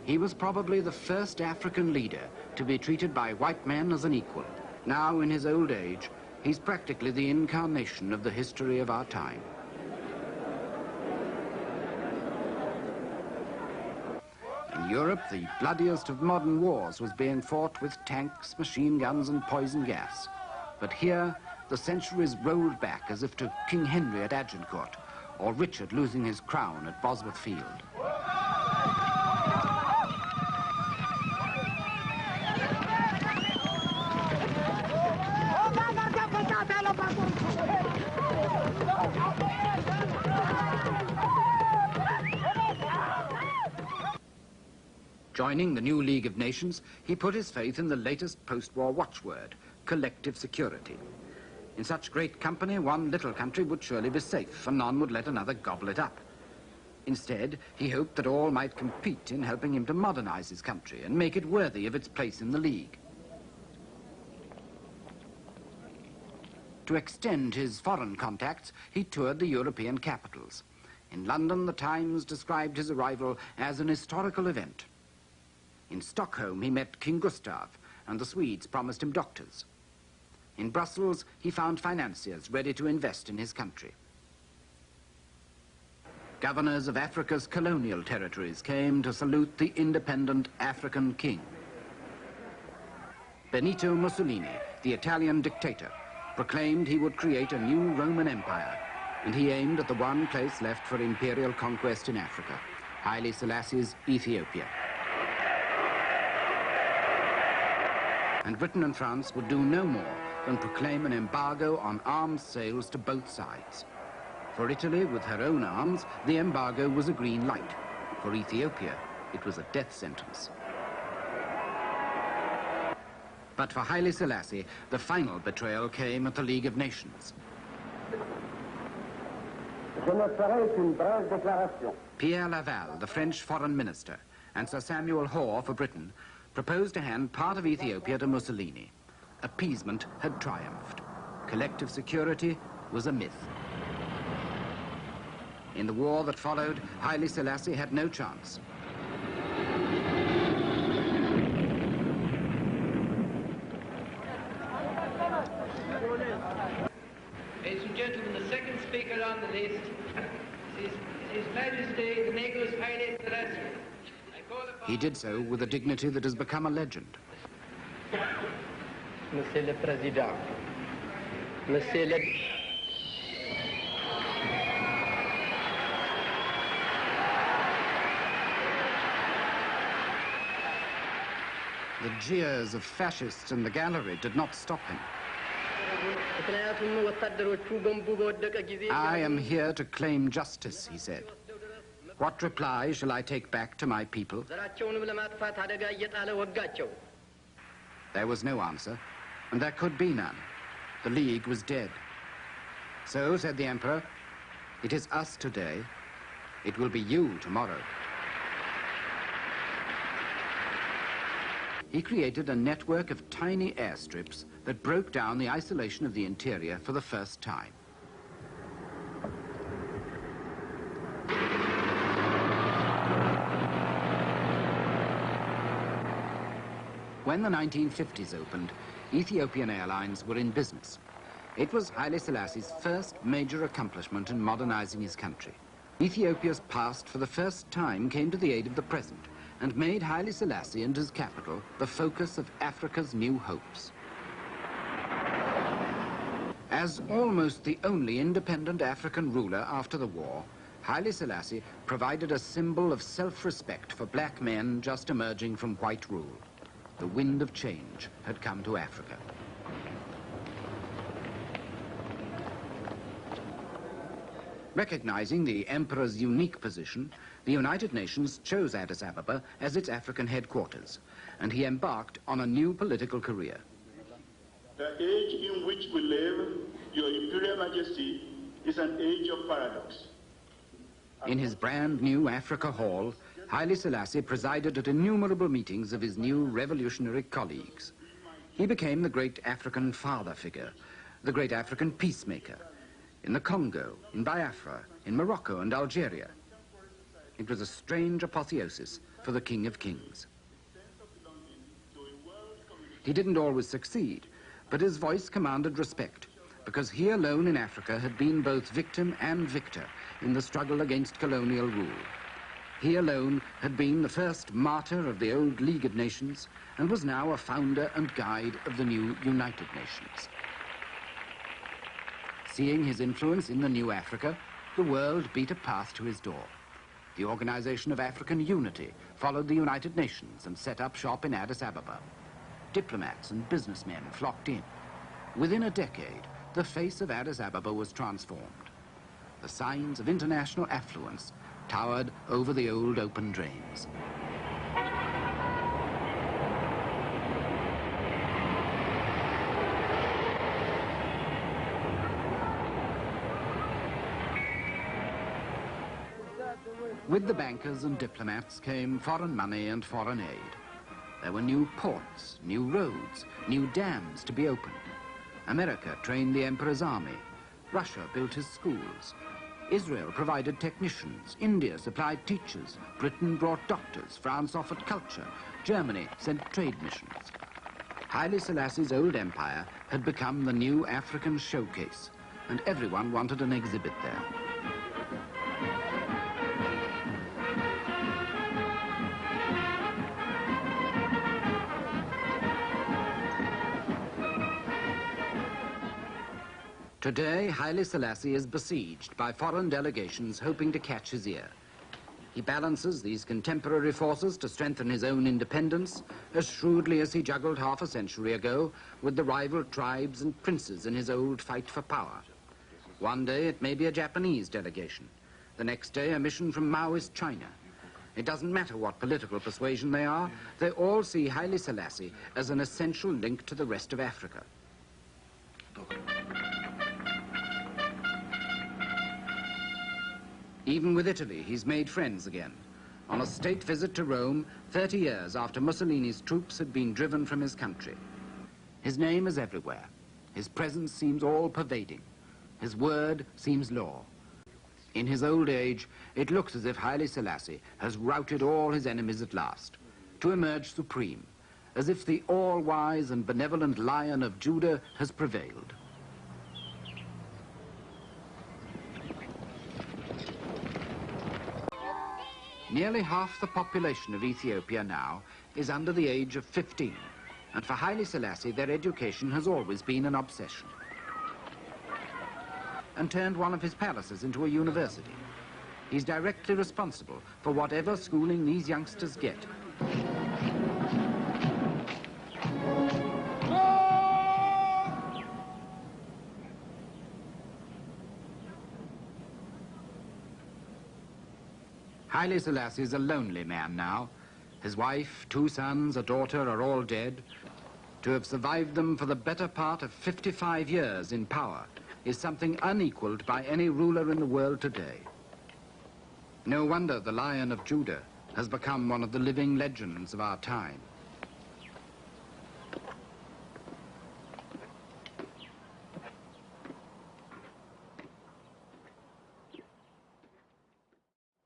He was probably the first African leader to be treated by white men as an equal. Now, in his old age, he's practically the incarnation of the history of our time. In Europe, the bloodiest of modern wars was being fought with tanks, machine guns, and poison gas. But here, the centuries rolled back as if to King Henry at Agincourt, or Richard losing his crown at Bosworth Field. Joining the new League of Nations, he put his faith in the latest post-war watchword, collective security. In such great company, one little country would surely be safe, for none would let another gobble it up. Instead, he hoped that all might compete in helping him to modernize his country and make it worthy of its place in the League. To extend his foreign contacts, he toured the European capitals. In London, the Times described his arrival as an historical event. In Stockholm, he met King Gustav, and the Swedes promised him doctors. In Brussels, he found financiers ready to invest in his country. Governors of Africa's colonial territories came to salute the independent African king. Benito Mussolini, the Italian dictator, proclaimed he would create a new Roman Empire, and he aimed at the one place left for imperial conquest in Africa, Haile Selassie's Ethiopia. And Britain and France would do no more than proclaim an embargo on arms sales to both sides. For Italy, with her own arms, the embargo was a green light. For Ethiopia, it was a death sentence. But for Haile Selassie, the final betrayal came at the League of Nations. Pierre Laval, the French foreign minister, and Sir Samuel Hoare for Britain, proposed to hand part of Ethiopia to Mussolini. Appeasement had triumphed. Collective security was a myth. In the war that followed, Haile Selassie had no chance. Ladies and gentlemen, the second speaker on the list is His Majesty the Negus Haile Selassie. He did so with a dignity that has become a legend. Monsieur le Président, Monsieur le... The jeers of fascists in the gallery did not stop him. I am here to claim justice, he said. What reply shall I take back to my people? There was no answer, and there could be none. The League was dead. So, said the Emperor, it is us today, it will be you tomorrow. He created a network of tiny airstrips that broke down the isolation of the interior for the first time. When the 1950s opened, Ethiopian Airlines were in business. It was Haile Selassie's first major accomplishment in modernizing his country. Ethiopia's past for the first time came to the aid of the present and made Haile Selassie and his capital the focus of Africa's new hopes. As almost the only independent African ruler after the war, Haile Selassie provided a symbol of self-respect for black men just emerging from white rule. The wind of change had come to Africa. Recognizing the emperor's unique position, the United Nations chose Addis Ababa as its African headquarters, and he embarked on a new political career. The age in which we live, Your Imperial Majesty, is an age of paradox. In his brand new Africa Hall, Haile Selassie presided at innumerable meetings of his new revolutionary colleagues. He became the great African father figure, the great African peacemaker, in the Congo, in Biafra, in Morocco and Algeria. It was a strange apotheosis, for the King of Kings. He didn't always succeed, but his voice commanded respect, because he alone in Africa had been both victim and victor in the struggle against colonial rule. He alone had been the first martyr of the old Leagued Nations and was now a founder and guide of the new United Nations. Seeing his influence in the new Africa, the world beat a path to his door. The Organization of African Unity followed the United Nations and set up shop in Addis Ababa. Diplomats and businessmen flocked in. Within a decade, the face of Addis Ababa was transformed. The signs of international affluence towered over the old open drains. With the bankers and diplomats came foreign money and foreign aid. There were new ports, new roads, new dams to be opened. America trained the emperor's army. Russia built his schools. Israel provided technicians. India supplied teachers. Britain brought doctors. France offered culture. Germany sent trade missions. Haile Selassie's old empire had become the new African showcase, and everyone wanted an exhibit there. Today, Haile Selassie is besieged by foreign delegations hoping to catch his ear. He balances these contemporary forces to strengthen his own independence as shrewdly as he juggled half a century ago with the rival tribes and princes in his old fight for power. One day it may be a Japanese delegation, the next day a mission from Maoist China. It doesn't matter what political persuasion they are, they all see Haile Selassie as an essential link to the rest of Africa. Even with Italy, he's made friends again. On a state visit to Rome, 30 years after Mussolini's troops had been driven from his country. His name is everywhere. His presence seems all-pervading. His word seems law. In his old age, it looks as if Haile Selassie has routed all his enemies at last, to emerge supreme, as if the all-wise and benevolent Lion of Judah has prevailed. Nearly half the population of Ethiopia now is under the age of 15, and for Haile Selassie their education has always been an obsession, and turned one of his palaces into a university. He's directly responsible for whatever schooling these youngsters get. Haile Selassie is a lonely man now. His wife, 2 sons, a daughter are all dead. To have survived them for the better part of 55 years in power is something unequaled by any ruler in the world today. No wonder the Lion of Judah has become one of the living legends of our time.